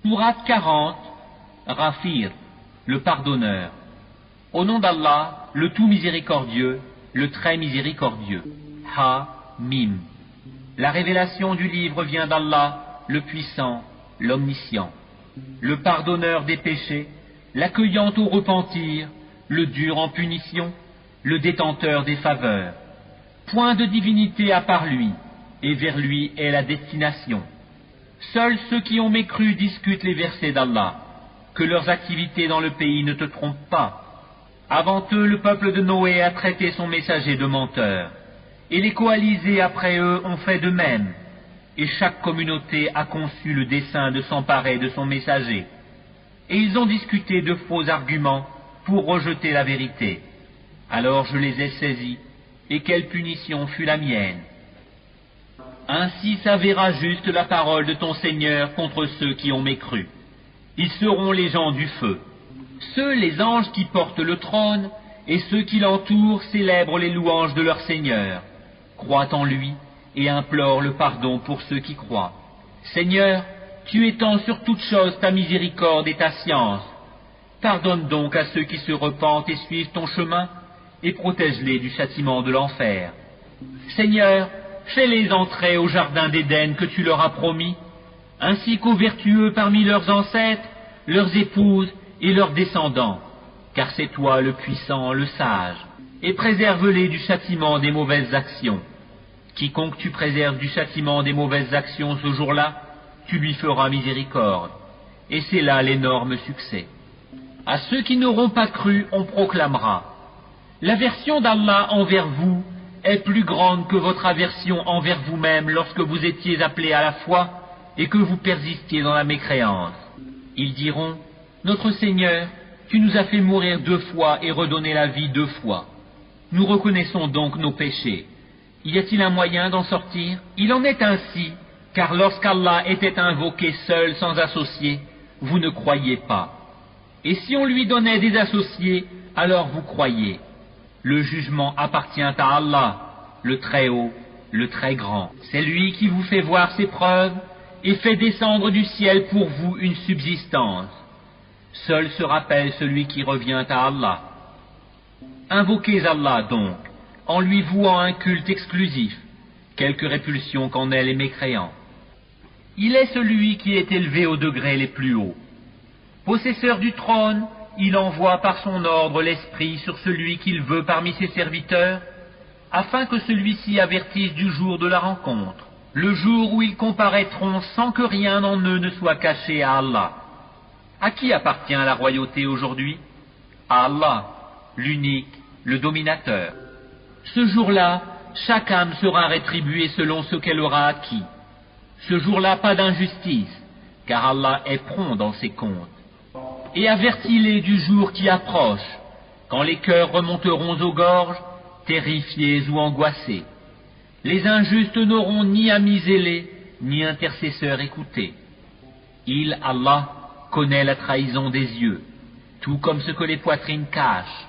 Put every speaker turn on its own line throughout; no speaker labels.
Sourate 40, Ghafir, le pardonneur. Au nom d'Allah, le tout miséricordieux, le très miséricordieux. Ha-Mim. La révélation du livre vient d'Allah, le puissant, l'omniscient. Le pardonneur des péchés, l'accueillant au repentir, le dur en punition, le détenteur des faveurs. Point de divinité à part lui, et vers lui est la destination. Seuls ceux qui ont mécru discutent les versets d'Allah. Que leurs activités dans le pays ne te trompent pas. Avant eux, le peuple de Noé a traité son messager de menteur. Et les coalisés après eux ont fait de même. Et chaque communauté a conçu le dessein de s'emparer de son messager. Et ils ont discuté de faux arguments pour rejeter la vérité. Alors je les ai saisis, et quelle punition fut la mienne. Ainsi s'avéra juste la parole de ton Seigneur contre ceux qui ont mécru. Ils seront les gens du feu. Ceux, les anges qui portent le trône, et ceux qui l'entourent célèbrent les louanges de leur Seigneur, croient en lui et implorent le pardon pour ceux qui croient. Seigneur, tu étends sur toute chose ta miséricorde et ta science. Pardonne donc à ceux qui se repentent et suivent ton chemin, et protège-les du châtiment de l'enfer. Seigneur, fais-les entrer au jardin d'Éden que tu leur as promis, ainsi qu'aux vertueux parmi leurs ancêtres, leurs épouses et leurs descendants, car c'est toi le puissant, le sage, et préserve-les du châtiment des mauvaises actions. Quiconque tu préserves du châtiment des mauvaises actions ce jour-là, tu lui feras miséricorde, et c'est là l'énorme succès. À ceux qui n'auront pas cru, on proclamera: l'aversion d'Allah envers vous est plus grande que votre aversion envers vous-même lorsque vous étiez appelés à la foi et que vous persistiez dans la mécréance. Ils diront: notre Seigneur, tu nous as fait mourir 2 fois et redonner la vie 2 fois. Nous reconnaissons donc nos péchés. Y a-t-il un moyen d'en sortir? Il en est ainsi, car lorsqu'Allah était invoqué seul sans associé, vous ne croyiez pas. Et si on lui donnait des associés, alors vous croyez. Le jugement appartient à Allah, le Très-Haut, le Très-Grand. C'est lui qui vous fait voir ses preuves et fait descendre du ciel pour vous une subsistance. Seul se rappelle celui qui revient à Allah. Invoquez Allah donc, en lui vouant un culte exclusif, quelque répulsion qu'en aient les mécréants. Il est celui qui est élevé aux degrés les plus hauts. Possesseur du trône, il envoie par son ordre l'esprit sur celui qu'il veut parmi ses serviteurs, afin que celui-ci avertisse du jour de la rencontre, le jour où ils comparaîtront sans que rien en eux ne soit caché à Allah. À qui appartient la royauté aujourd'hui? À Allah, l'unique, le dominateur. Ce jour-là, chaque âme sera rétribuée selon ce qu'elle aura acquis. Ce jour-là, pas d'injustice, car Allah est prompt dans ses comptes. Et avertis-les du jour qui approche, quand les cœurs remonteront aux gorges, terrifiés ou angoissés. Les injustes n'auront ni amis zélés, ni intercesseurs écoutés. Il, Allah, connaît la trahison des yeux, tout comme ce que les poitrines cachent.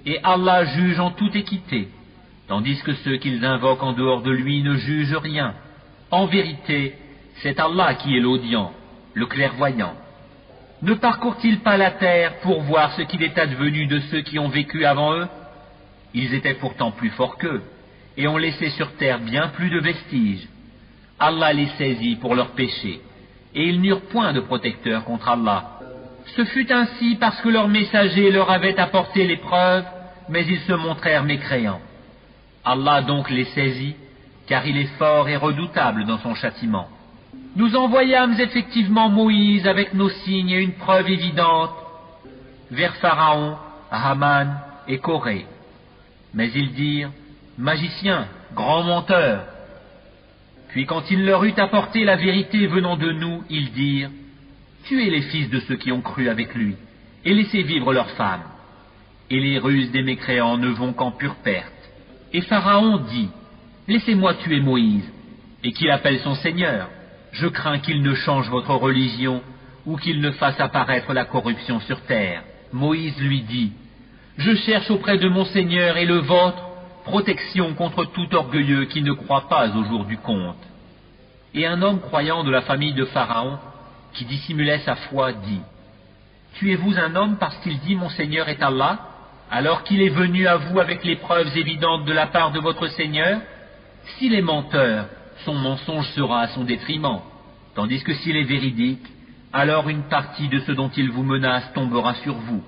Et Allah juge en toute équité, tandis que ceux qu'ils invoquent en dehors de lui ne jugent rien. En vérité, c'est Allah qui est l'audient, le clairvoyant. Ne parcourent-ils pas la terre pour voir ce qu'il est advenu de ceux qui ont vécu avant eux? Ils étaient pourtant plus forts qu'eux, et ont laissé sur terre bien plus de vestiges. Allah les saisit pour leurs péchés, et ils n'eurent point de protecteur contre Allah. Ce fut ainsi parce que leurs messagers leur avaient apporté les preuves, mais ils se montrèrent mécréants. Allah donc les saisit, car il est fort et redoutable dans son châtiment. Nous envoyâmes effectivement Moïse avec nos signes et une preuve évidente vers Pharaon, Haman et Corée. Mais ils dirent: magicien, grand menteur. Puis quand il leur eut apporté la vérité venant de nous, ils dirent: tuez les fils de ceux qui ont cru avec lui, et laissez vivre leurs femmes. Et les ruses des mécréants ne vont qu'en pure perte. Et Pharaon dit: laissez-moi tuer Moïse, et qu'il appelle son Seigneur. Je crains qu'il ne change votre religion, ou qu'il ne fasse apparaître la corruption sur terre. Moïse lui dit: je cherche auprès de mon Seigneur et le vôtre protection contre tout orgueilleux qui ne croit pas au jour du compte. Et un homme croyant de la famille de Pharaon, qui dissimulait sa foi, dit: Tuez-vous un homme parce qu'il dit mon Seigneur est Allah, alors qu'il est venu à vous avec les preuves évidentes de la part de votre Seigneur? S'il est menteur, son mensonge sera à son détriment, tandis que s'il est véridique, alors une partie de ce dont il vous menace tombera sur vous.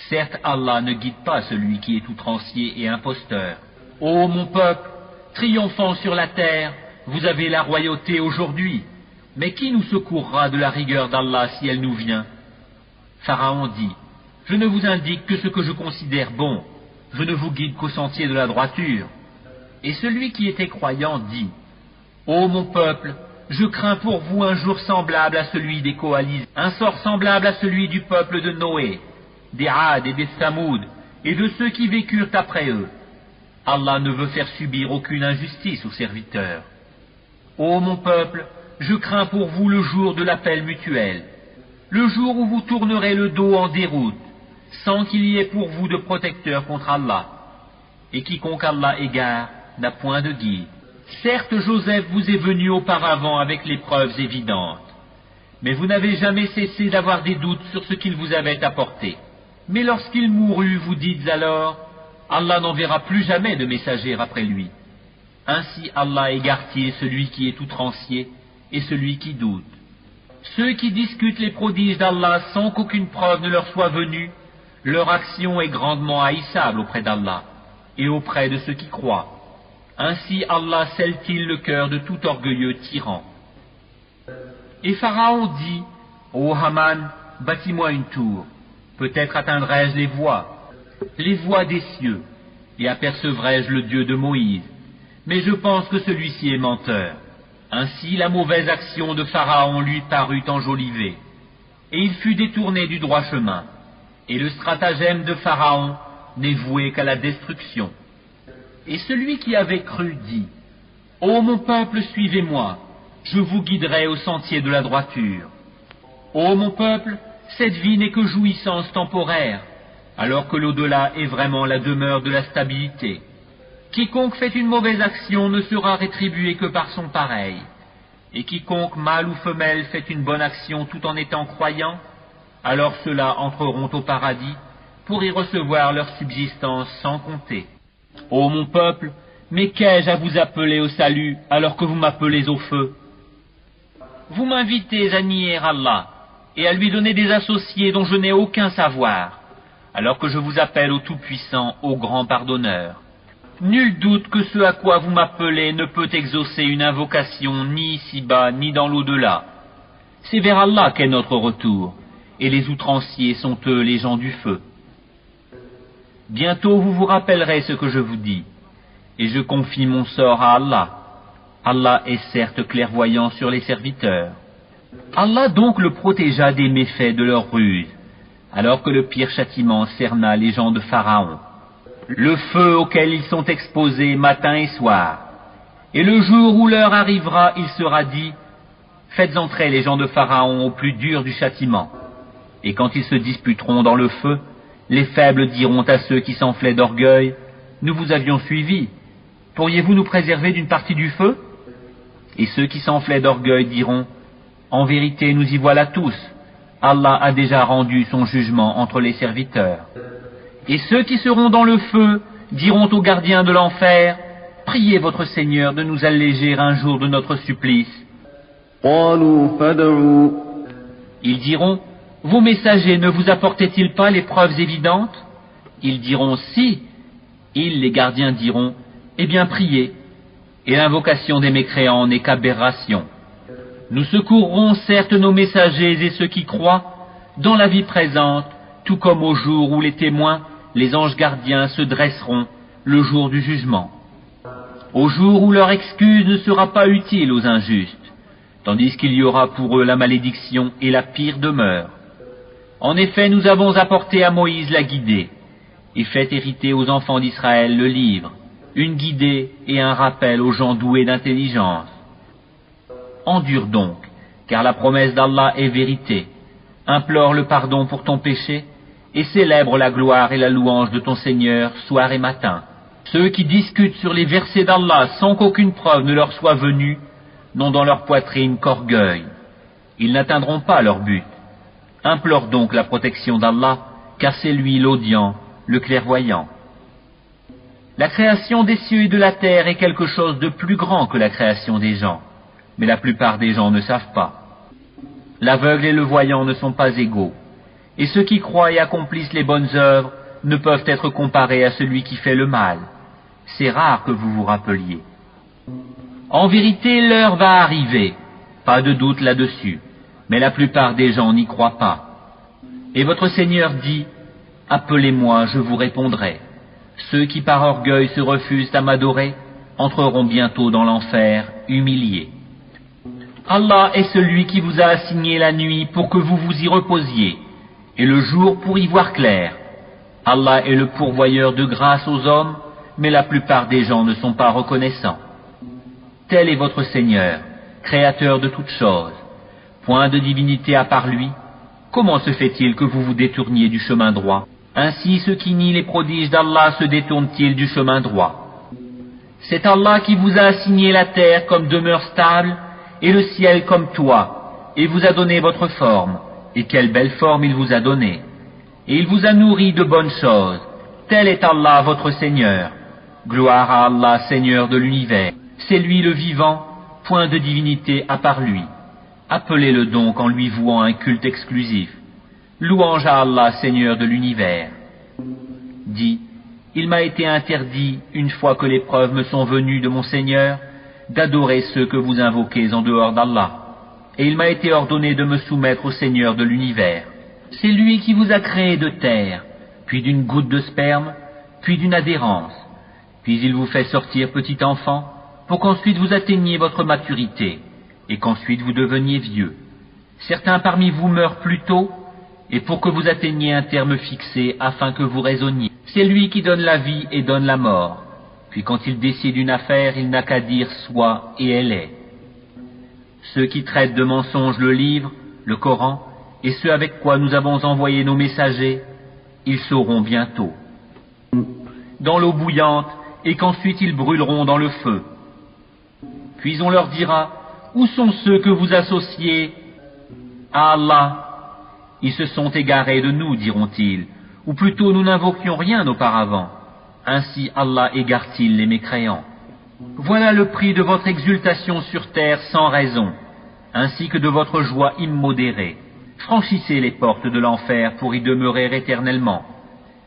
Certes, Allah ne guide pas celui qui est outrancier et imposteur. Ô mon peuple, triomphant sur la terre, vous avez la royauté aujourd'hui, mais qui nous secourra de la rigueur d'Allah si elle nous vient? Pharaon dit: Je ne vous indique que ce que je considère bon, je ne vous guide qu'au sentier de la droiture. Et celui qui était croyant dit: Ô mon peuple, je crains pour vous un jour semblable à celui des coalisés, un sort semblable à celui du peuple de Noé, des Had et des Thamoud, et de ceux qui vécurent après eux. Allah ne veut faire subir aucune injustice aux serviteurs. Ô mon peuple, je crains pour vous le jour de l'appel mutuel, le jour où vous tournerez le dos en déroute, sans qu'il y ait pour vous de protecteur contre Allah. Et quiconque Allah égare n'a point de guide. Certes, Joseph vous est venu auparavant avec les preuves évidentes, mais vous n'avez jamais cessé d'avoir des doutes sur ce qu'il vous avait apporté. Mais lorsqu'il mourut, vous dites alors: Allah n'enverra plus jamais de messager après lui. Ainsi Allah égare-t-il celui qui est outrancier et celui qui doute. Ceux qui discutent les prodiges d'Allah sans qu'aucune preuve ne leur soit venue, leur action est grandement haïssable auprès d'Allah et auprès de ceux qui croient. Ainsi Allah scelle-t-il le cœur de tout orgueilleux tyran. Et Pharaon dit: Ô Haman, bâtis-moi une tour, peut-être atteindrai-je les voies des cieux, et apercevrai-je le Dieu de Moïse. Mais je pense que celui-ci est menteur. Ainsi la mauvaise action de Pharaon lui parut enjolivée, et il fut détourné du droit chemin, et le stratagème de Pharaon n'est voué qu'à la destruction. Et celui qui avait cru dit: Ô mon peuple, suivez-moi, je vous guiderai au sentier de la droiture. Ô mon peuple, cette vie n'est que jouissance temporaire, alors que l'au-delà est vraiment la demeure de la stabilité. Quiconque fait une mauvaise action ne sera rétribué que par son pareil, et quiconque, mâle ou femelle, fait une bonne action tout en étant croyant, alors ceux-là entreront au paradis pour y recevoir leur subsistance sans compter. Ô mon peuple, mais qu'ai-je à vous appeler au salut alors que vous m'appelez au feu? Vous m'invitez à nier Allah et à lui donner des associés dont je n'ai aucun savoir, alors que je vous appelle au Tout-Puissant, au Grand Pardonneur. Nul doute que ce à quoi vous m'appelez ne peut exaucer une invocation ni ici-bas ni dans l'au-delà. C'est vers Allah qu'est notre retour, et les outranciers sont eux les gens du feu. Bientôt vous vous rappellerez ce que je vous dis, et je confie mon sort à Allah. Allah est certes clairvoyant sur les serviteurs. Allah donc le protégea des méfaits de leur ruse, alors que le pire châtiment cerna les gens de Pharaon. Le feu auquel ils sont exposés matin et soir. Et le jour où l'heure arrivera, il sera dit: faites entrer les gens de Pharaon au plus dur du châtiment. Et quand ils se disputeront dans le feu, les faibles diront à ceux qui s'enflaient d'orgueil: nous vous avions suivis, pourriez-vous nous préserver d'une partie du feu? Et ceux qui s'enflaient d'orgueil diront: en vérité, nous y voilà tous, Allah a déjà rendu son jugement entre les serviteurs. Et ceux qui seront dans le feu diront aux gardiens de l'enfer: priez votre Seigneur de nous alléger un jour de notre supplice. Ils diront: vos messagers ne vous apportaient-ils pas les preuves évidentes? Ils diront: si. Ils, les gardiens, diront: eh bien priez. Et l'invocation des mécréants n'est qu'aberration. Nous secourrons certes nos messagers et ceux qui croient dans la vie présente, tout comme au jour où les témoins, les anges gardiens, se dresseront le jour du jugement. Au jour où leur excuse ne sera pas utile aux injustes, tandis qu'il y aura pour eux la malédiction et la pire demeure. En effet, nous avons apporté à Moïse la guidée, et fait hériter aux enfants d'Israël le livre, une guidée et un rappel aux gens doués d'intelligence. Endure donc, car la promesse d'Allah est vérité. Implore le pardon pour ton péché, et célèbre la gloire et la louange de ton Seigneur soir et matin. Ceux qui discutent sur les versets d'Allah sans qu'aucune preuve ne leur soit venue, n'ont dans leur poitrine qu'orgueil. ils n'atteindront pas leur but. Implore donc la protection d'Allah, car c'est lui l'audient, le clairvoyant. La création des cieux et de la terre est quelque chose de plus grand que la création des gens, mais la plupart des gens ne savent pas. L'aveugle et le voyant ne sont pas égaux, et ceux qui croient et accomplissent les bonnes œuvres ne peuvent être comparés à celui qui fait le mal. C'est rare que vous vous rappeliez. En vérité, l'heure va arriver, pas de doute là-dessus, mais la plupart des gens n'y croient pas. Et votre Seigneur dit, « Appelez-moi, je vous répondrai. Ceux qui par orgueil se refusent à m'adorer entreront bientôt dans l'enfer, humiliés. » Allah est celui qui vous a assigné la nuit pour que vous vous y reposiez, et le jour pour y voir clair. Allah est le pourvoyeur de grâce aux hommes, mais la plupart des gens ne sont pas reconnaissants. Tel est votre Seigneur, créateur de toutes choses. Point de divinité à part lui. Comment se fait-il que vous vous détourniez du chemin droit? Ainsi ceux qui nient les prodiges d'Allah se détournent-ils du chemin droit? C'est Allah qui vous a assigné la terre comme demeure stable, et le ciel comme toit, et vous a donné votre forme, et quelle belle forme il vous a donnée. Et il vous a nourri de bonnes choses. Tel est Allah votre Seigneur. Gloire à Allah, Seigneur de l'univers. C'est lui le vivant, point de divinité à part lui. Appelez-le donc en lui vouant un culte exclusif. Louange à Allah, Seigneur de l'univers. Dis, il m'a été interdit, une fois que les preuves me sont venues de mon Seigneur, d'adorer ceux que vous invoquez en dehors d'Allah. Et il m'a été ordonné de me soumettre au Seigneur de l'univers. C'est lui qui vous a créé de terre, puis d'une goutte de sperme, puis d'une adhérence. Puis il vous fait sortir petit enfant, pour qu'ensuite vous atteigniez votre maturité, et qu'ensuite vous deveniez vieux. Certains parmi vous meurent plus tôt, et pour que vous atteigniez un terme fixé afin que vous raisonniez. C'est lui qui donne la vie et donne la mort. Puis quand il décide une affaire, il n'a qu'à dire soit et elle est. Ceux qui traitent de mensonges le livre, le Coran, et ceux avec quoi nous avons envoyé nos messagers, ils sauront bientôt. Dans l'eau bouillante, et qu'ensuite ils brûleront dans le feu. Puis on leur dira, où sont ceux que vous associez à Allah? Ils se sont égarés de nous, diront-ils, ou plutôt nous n'invoquions rien auparavant. Ainsi Allah égare-t-il les mécréants. Voilà le prix de votre exultation sur terre sans raison, ainsi que de votre joie immodérée. Franchissez les portes de l'enfer pour y demeurer éternellement.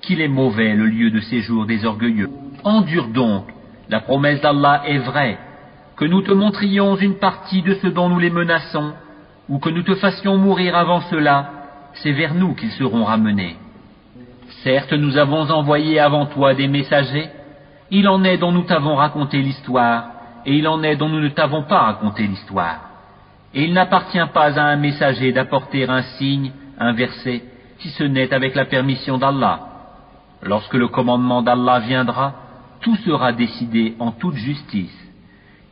Qu'il est mauvais le lieu de séjour des orgueilleux. Endure donc, la promesse d'Allah est vraie, que nous te montrions une partie de ce dont nous les menaçons, ou que nous te fassions mourir avant cela, c'est vers nous qu'ils seront ramenés. Certes, nous avons envoyé avant toi des messagers, il en est dont nous t'avons raconté l'histoire, et il en est dont nous ne t'avons pas raconté l'histoire. Et il n'appartient pas à un messager d'apporter un signe, un verset, si ce n'est avec la permission d'Allah. Lorsque le commandement d'Allah viendra, tout sera décidé en toute justice,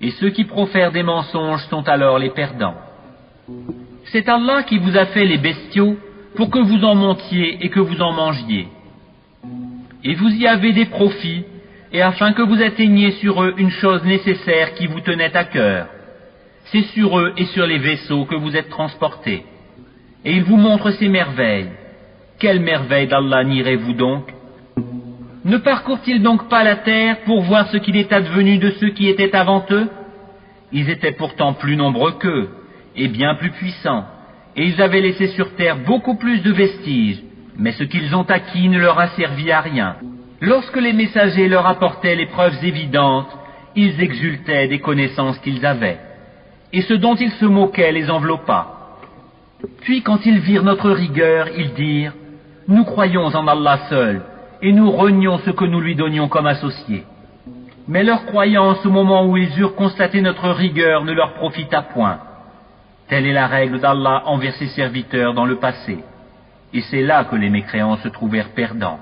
et ceux qui profèrent des mensonges sont alors les perdants. C'est Allah qui vous a fait les bestiaux pour que vous en montiez et que vous en mangiez. Et vous y avez des profits, et afin que vous atteigniez sur eux une chose nécessaire qui vous tenait à cœur. C'est sur eux et sur les vaisseaux que vous êtes transportés. Et il vous montre ces merveilles. Quelles merveilles d'Allah nierez-vous donc? Ne parcourent-ils donc pas la terre pour voir ce qu'il est advenu de ceux qui étaient avant eux? Ils étaient pourtant plus nombreux qu'eux, et bien plus puissants, et ils avaient laissé sur terre beaucoup plus de vestiges, mais ce qu'ils ont acquis ne leur a servi à rien. Lorsque les messagers leur apportaient les preuves évidentes, ils exultaient des connaissances qu'ils avaient, et ce dont ils se moquaient les enveloppa. Puis quand ils virent notre rigueur, ils dirent, « Nous croyons en Allah seul, et nous renions ce que nous lui donnions comme associés. » Mais leur croyance au moment où ils eurent constaté notre rigueur ne leur profita point. Telle est la règle d'Allah envers ses serviteurs dans le passé, et c'est là que les mécréants se trouvèrent perdants.